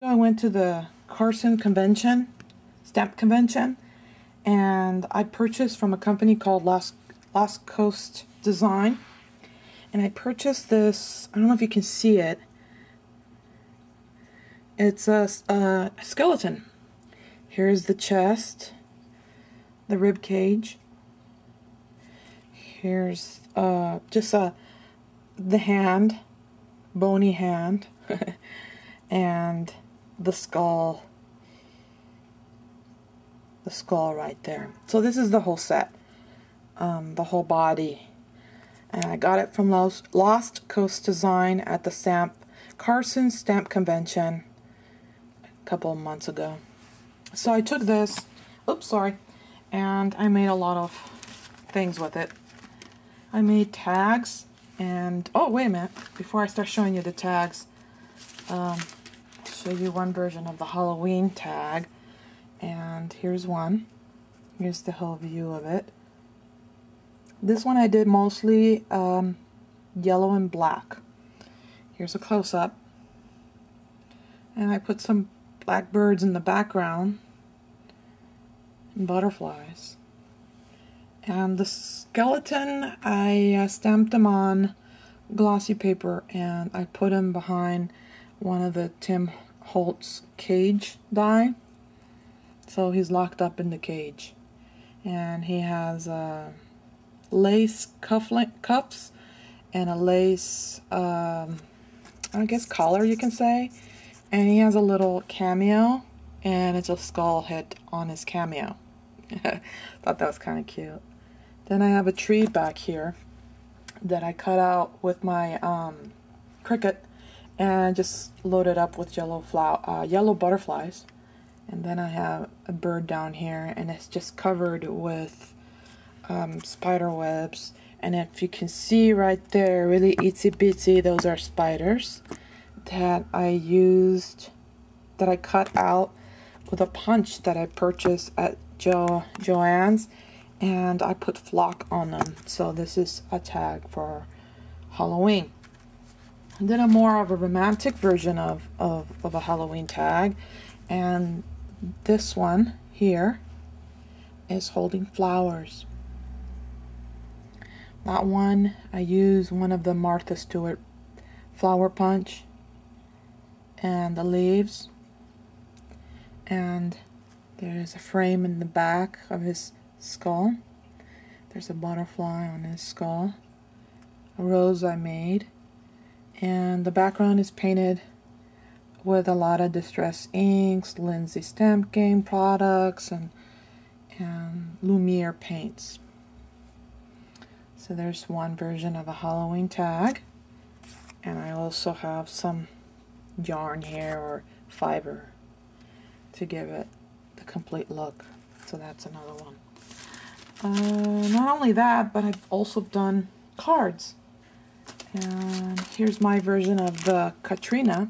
I went to the Carson convention, stamp convention, and I purchased from a company called Lost Coast Design. And I purchased this, I don't know if you can see it. It's a skeleton. Here's the chest, the rib cage. Here's just the hand, bony hand, and the skull right there. So this is the whole set, the whole body, and I got it from Lost Coast Design at the Carson Stamp Convention a couple of months ago. So I took this, and I made a lot of things with it. I made tags, and oh wait a minute, before I start showing you the tags, I'll show you one version of the Halloween tag. And here's one. Here's the whole view of it. This one I did mostly yellow and black. Here's a close-up. And I put some blackbirds in the background and butterflies. And the skeleton, I stamped them on glossy paper and I put him behind one of the Tim Holtz cage die. So he's locked up in the cage. And he has lace cuffs and a lace, I guess, collar, you can say. And he has a little cameo, and it's a skull head on his cameo. Thought that was kind of cute. Then I have a tree back here that I cut out with my Cricut and just loaded up with yellow butterflies. And then I have a bird down here, and it's just covered with spider webs. And if you can see right there, really itsy bitsy, those are spiders that I cut out with a punch that I purchased at Joann's, and I put flock on them. So this is a tag for Halloween. And then a more of a romantic version of a Halloween tag, and this one here is holding flowers. That one, I use one of the Martha Stewart flower punch and the leaves, and there's a frame in the back of his skull. There's a butterfly on his skull, a rose I made, and the background is painted with a lot of distress inks, LindyStampGang products, and Lumiere paints. So there's one version of a Halloween tag, and I also have some yarn here or fiber to give it the complete look. So that's another one. Not only that, but I've also done cards. And here's my version of the Katrina,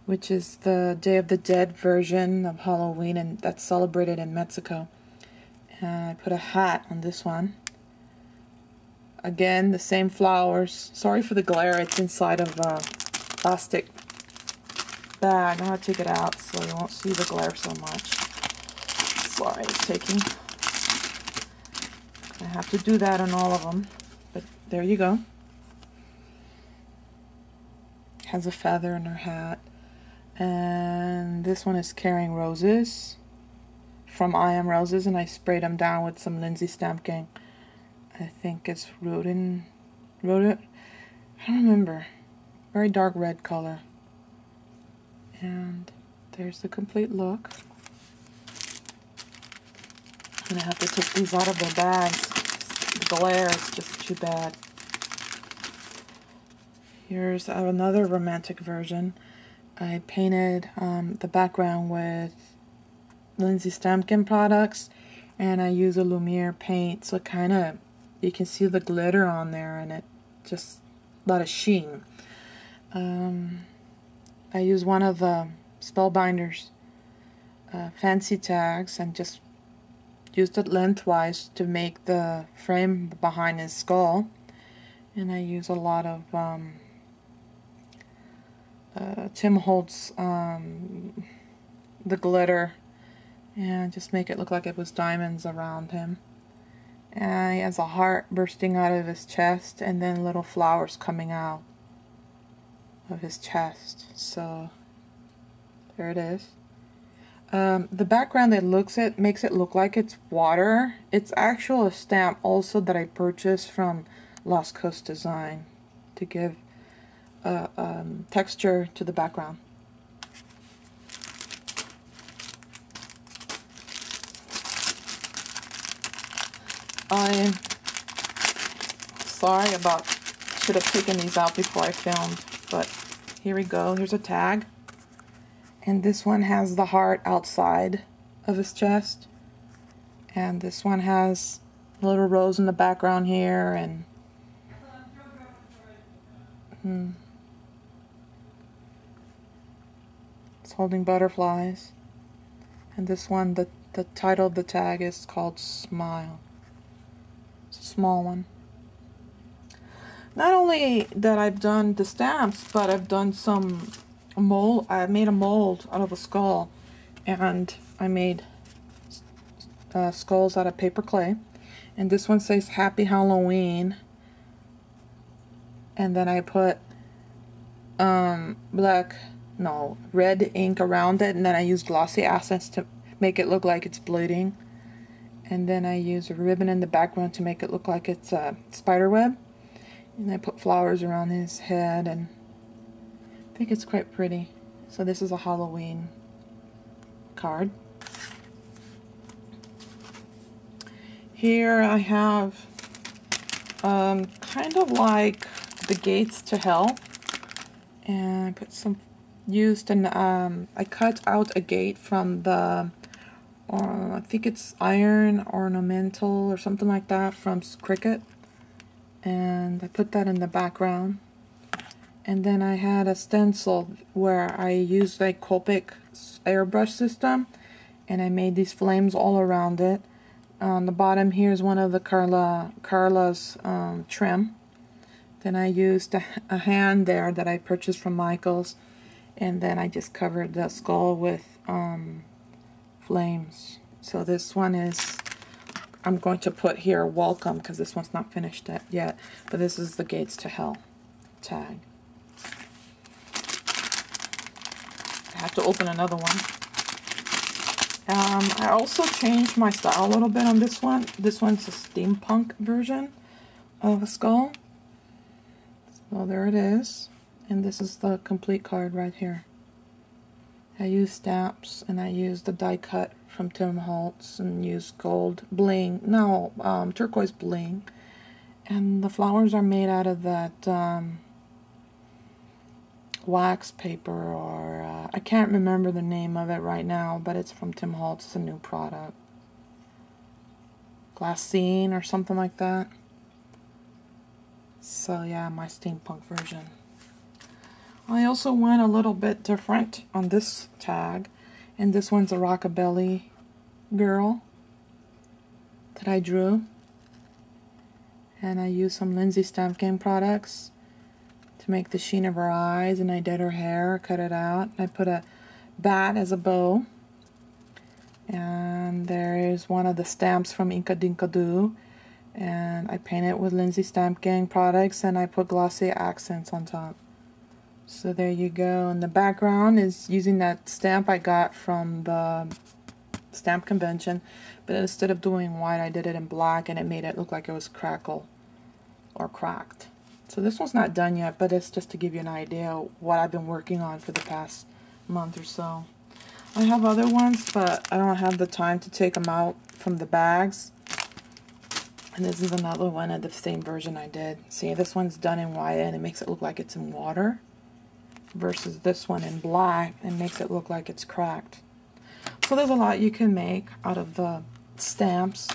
which is the Day of the Dead version of Halloween, and that's celebrated in Mexico. And I put a hat on this one. Again, the same flowers. Sorry for the glare, it's inside of a plastic bag. I'm going to take it out so you won't see the glare so much. Sorry, it's taking. I have to do that on all of them, but there you go. Has a feather in her hat. And this one is carrying roses from I Am Roses, and I sprayed them down with some LindyStampGang. I think it's rodent. I don't remember. Very dark red color. And there's the complete look. I'm gonna have to take these out of their bags. The glare is just too bad. Here's another romantic version. I painted the background with LindyStampGang products, and I use a Lumiere paint, so kind of you can see the glitter on there, and it just a lot of sheen. I use one of the Spellbinder's fancy tags and just used it lengthwise to make the frame behind his skull, and I use a lot of Tim Holtz the glitter and just make it look like it was diamonds around him. And he has a heart bursting out of his chest and then little flowers coming out of his chest. So there it is. The background that makes it look like it's water. It's actually a stamp also that I purchased from Lost Coast Design to give texture to the background. I'm sorry about, should have taken these out before I filmed, but here we go. Here's a tag. And this one has the heart outside of his chest. And this one has a little rose in the background here, and it's holding butterflies. And this one, the title of the tag is called Smile. It's a small one. Not only that I've done the stamps, but I've done some mold. I made a mold out of a skull, and I made skulls out of paper clay. And this one says Happy Halloween, and then I put red ink around it, and then I use glossy accents to make it look like it's bleeding. And then I use a ribbon in the background to make it look like it's a spider web. And I put flowers around his head, and I think it's quite pretty. So this is a Halloween card. Here I have kind of like the gates to hell, and I put some I cut out a gate from the I think it's iron ornamental or something like that from Cricut, and I put that in the background. And then I had a stencil where I used a Copic airbrush system, and I made these flames all around it. On the bottom here is one of the Carla's trim. Then I used a hand there that I purchased from Michael's, and then I just covered the skull with flames. So this one is, I'm going to put here welcome because this one's not finished yet, but this is the Gates to Hell tag. I have to open another one. I also changed my style a little bit on this one. This one's a steampunk version of a skull. So there it is. And this is the complete card right here. I used stamps, and I used the die cut from Tim Holtz, and used gold bling, turquoise bling. And the flowers are made out of that wax paper, or I can't remember the name of it right now, but it's from Tim Holtz. It's a new product. Glassine or something like that. So yeah, my steampunk version. I also went a little bit different on this tag, and this one's a rockabilly girl that I drew, and I used some LindyStampGang products to make the sheen of her eyes, and I did her hair, cut it out, and I put a bat as a bow. And there is one of the stamps from Inka Dinka Doo, and I painted it with LindyStampGang products, and I put glossy accents on top. So there you go. And the background is using that stamp I got from the stamp convention, but instead of doing white, I did it in black, and it made it look like it was crackle or cracked. So this one's not done yet, but it's just to give you an idea of what I've been working on for the past month or so. I have other ones, but I don't have the time to take them out from the bags. And this is another one of the same version I did. See, this one's done in white, and it makes it look like it's in water, versus this one in black, and makes it look like it's cracked. So there's a lot you can make out of the stamps.